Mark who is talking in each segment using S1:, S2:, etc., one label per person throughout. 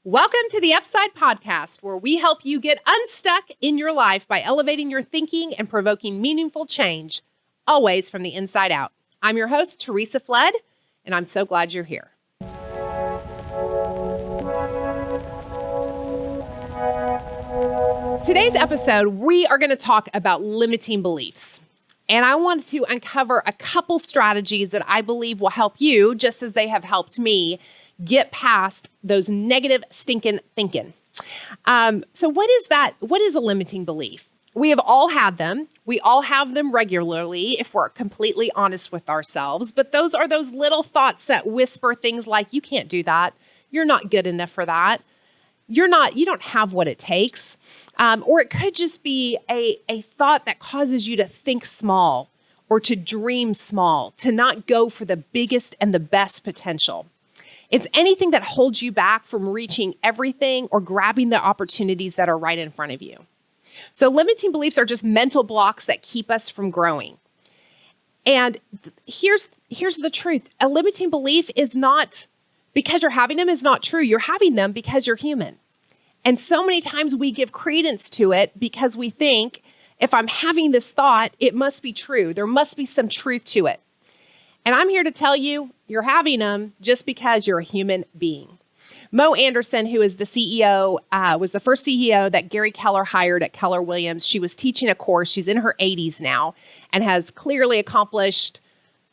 S1: Welcome to the Upside Podcast, where we help you get unstuck in your life by elevating your thinking and provoking meaningful change, always from the inside out. I'm your host, Teresa Flood, and I'm so glad you're here. Today's episode, we are going to talk about limiting beliefs. And I want to uncover a couple strategies that I believe will help you, just as they have helped me, get past those negative stinking thinking. So what is that? What is a limiting belief? We have all had them. We all have them regularly if we're completely honest with ourselves. But those are those little thoughts that whisper things like, you can't do that. You're not good enough for that. You don't have what it takes. Or it could just be a thought that causes you to think small or to dream small, to not go for the biggest and the best potential. It's anything that holds you back from reaching everything or grabbing the opportunities that are right in front of you. So limiting beliefs are just mental blocks that keep us from growing. And here's the truth. A limiting belief is not, because you're having them, is not true. You're having them because you're human. And so many times we give credence to it because we think, if I'm having this thought, it must be true. There must be some truth to it. And I'm here to tell you, you're having them just because you're a human being. Mo Anderson, who is the CEO, was the first CEO that Gary Keller hired at Keller Williams. She was teaching a course. She's in her 80s now and has clearly accomplished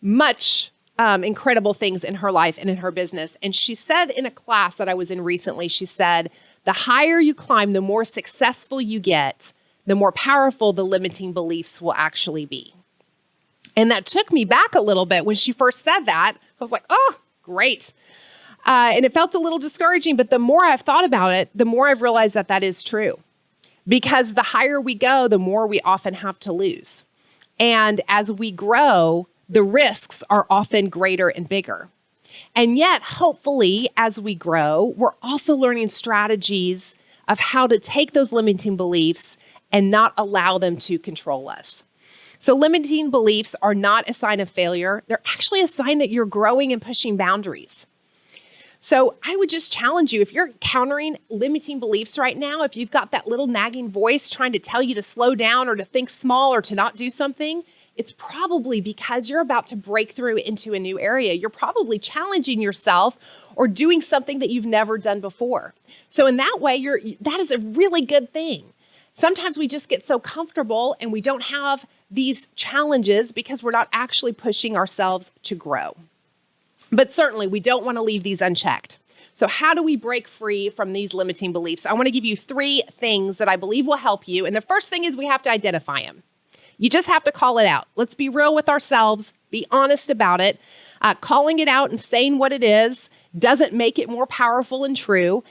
S1: much incredible things in her life and in her business. And she said in a class that I was in recently, she said, the higher you climb, the more successful you get, the more powerful the limiting beliefs will actually be. And that took me back a little bit when she first said that. I was like, oh, great. And it felt a little discouraging, but the more I've thought about it, the more I've realized that that is true. Because the higher we go, the more we often have to lose. And as we grow, the risks are often greater and bigger. And yet, hopefully, as we grow, we're also learning strategies of how to take those limiting beliefs and not allow them to control us. So limiting beliefs are not a sign of failure. They're actually a sign that you're growing and pushing boundaries. So I would just challenge you, if you're encountering limiting beliefs right now, if you've got that little nagging voice trying to tell you to slow down or to think small or to not do something, it's probably because you're about to break through into a new area. You're probably challenging yourself or doing something that you've never done before. So in that way, that is a really good thing. Sometimes we just get so comfortable and we don't have these challenges because we're not actually pushing ourselves to grow. But certainly we don't want to leave these unchecked. So how do we break free from these limiting beliefs? I want to give you 3 things that I believe will help you. And the first thing is we have to identify them. You just have to call it out. Let's be real with ourselves, be honest about it. Calling it out and saying what it is doesn't make it more powerful and true.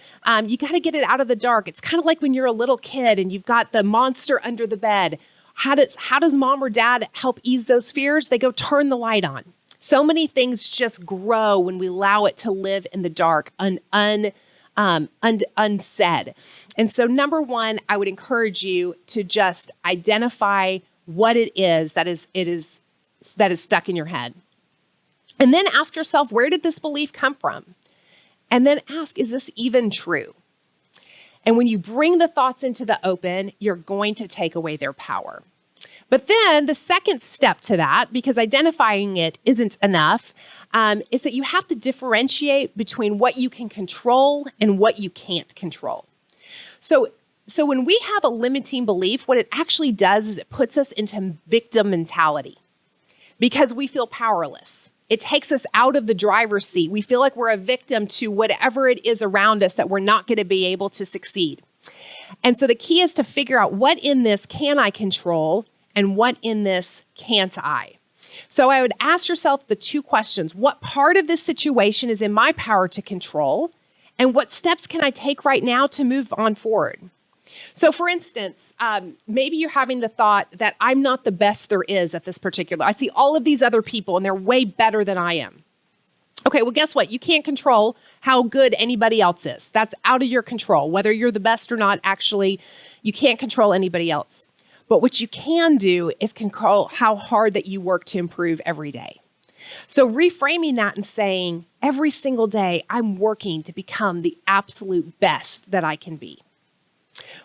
S1: You got to get it out of the dark. It's kind of like when you're a little kid and you've got the monster under the bed. How does mom or dad help ease those fears? They go turn the light on. So many things just grow when we allow it to live in the dark, unsaid. And so number 1, I would encourage you to just identify what it is that is stuck in your head. And then ask yourself, where did this belief come from? And then ask, is this even true? And when you bring the thoughts into the open, you're going to take away their power. But then the second step to that, because identifying it isn't enough, is that you have to differentiate between what you can control and what you can't control. So when we have a limiting belief, what it actually does is it puts us into victim mentality because we feel powerless. It takes us out of the driver's seat. We feel like we're a victim to whatever it is around us that we're not going to be able to succeed. And so the key is to figure out what in this can I control and what in this can't I. So I would ask yourself the 2 questions. What part of this situation is in my power to control? And what steps can I take right now to move on forward? So for instance, maybe you're having the thought that I'm not the best there is at this particular. I see all of these other people and they're way better than I am. Okay, well, guess what? You can't control how good anybody else is. That's out of your control. Whether you're the best or not, actually, you can't control anybody else. But what you can do is control how hard that you work to improve every day. So reframing that and saying, every single day, I'm working to become the absolute best that I can be.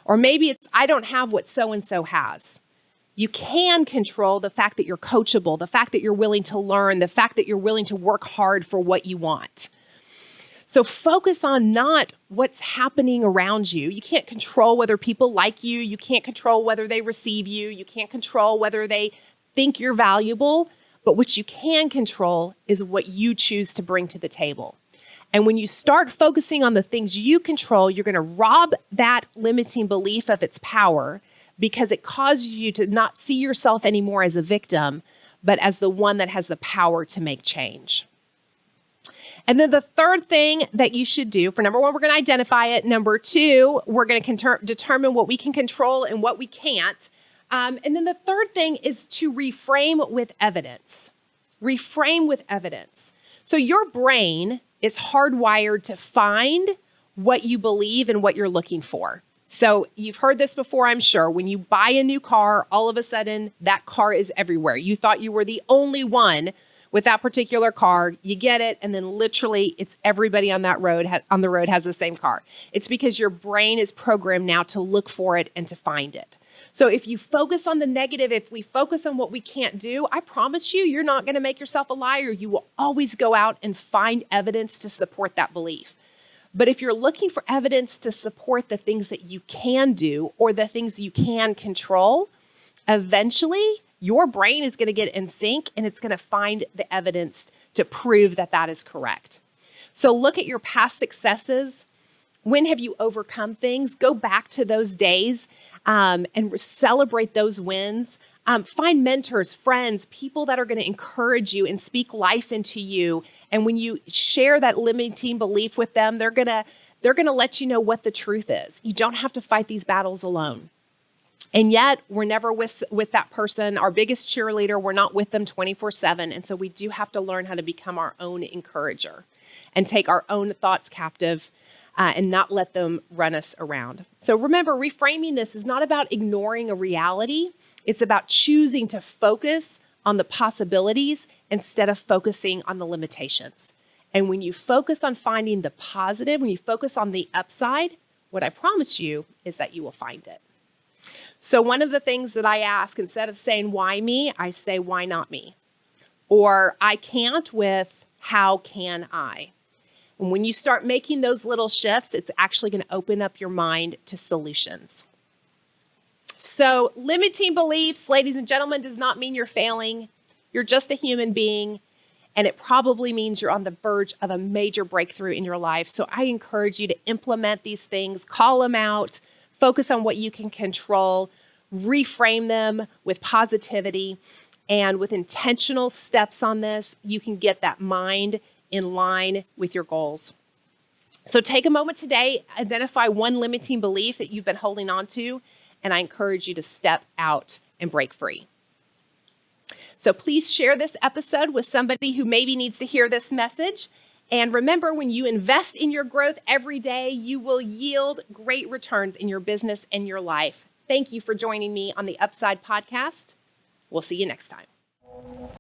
S1: Or maybe it's, I don't have what so-and-so has. You can control the fact that you're coachable, the fact that you're willing to learn, the fact that you're willing to work hard for what you want. So focus on not what's happening around you. You can't control whether people like you. You can't control whether they receive you. You can't control whether they think you're valuable. But what you can control is what you choose to bring to the table. And when you start focusing on the things you control, you're going to rob that limiting belief of its power, because it causes you to not see yourself anymore as a victim, but as the one that has the power to make change. And then the third thing that you should do, for number one, we're going to identify it. Number two, we're going to determine what we can control and what we can't. And then the third thing is to reframe with evidence. Reframe with evidence. So your brain is hardwired to find what you believe and what you're looking for. So you've heard this before, I'm sure. When you buy a new car, all of a sudden that car is everywhere. You thought you were the only one with that particular car. You get it, and then literally it's everybody on that road on the road has the same car. It's because your brain is programmed now to look for it and to find it. So if you focus on the negative, if we focus on what we can't do, I promise you, you're not going to make yourself a liar. You will always go out and find evidence to support that belief. But if you're looking for evidence to support the things that you can do or the things you can control, eventually your brain is going to get in sync and it's going to find the evidence to prove that that is correct. So look at your past successes. When have you overcome things? Go back to those days and celebrate those wins. Find mentors, friends, people that are going to encourage you and speak life into you. And when you share that limiting belief with them, they're going to let you know what the truth is. You don't have to fight these battles alone. And yet, we're never with that person, our biggest cheerleader. We're not with them 24/7. And so we do have to learn how to become our own encourager and take our own thoughts captive and not let them run us around. So remember, reframing this is not about ignoring a reality. It's about choosing to focus on the possibilities instead of focusing on the limitations. And when you focus on finding the positive, when you focus on the upside, what I promise you is that you will find it. So one of the things that I ask, instead of saying, why me, I say, why not me? Or I can't with, how can I? And when you start making those little shifts, it's actually going to open up your mind to solutions. So limiting beliefs, ladies and gentlemen, does not mean you're failing. You're just a human being. And it probably means you're on the verge of a major breakthrough in your life. So I encourage you to implement these things, call them out, focus on what you can control, reframe them with positivity, and with intentional steps on this, you can get that mind in line with your goals. So take a moment today, identify one limiting belief that you've been holding on to, and I encourage you to step out and break free. So please share this episode with somebody who maybe needs to hear this message. And remember, when you invest in your growth every day, you will yield great returns in your business and your life. Thank you for joining me on the Upside Podcast. We'll see you next time.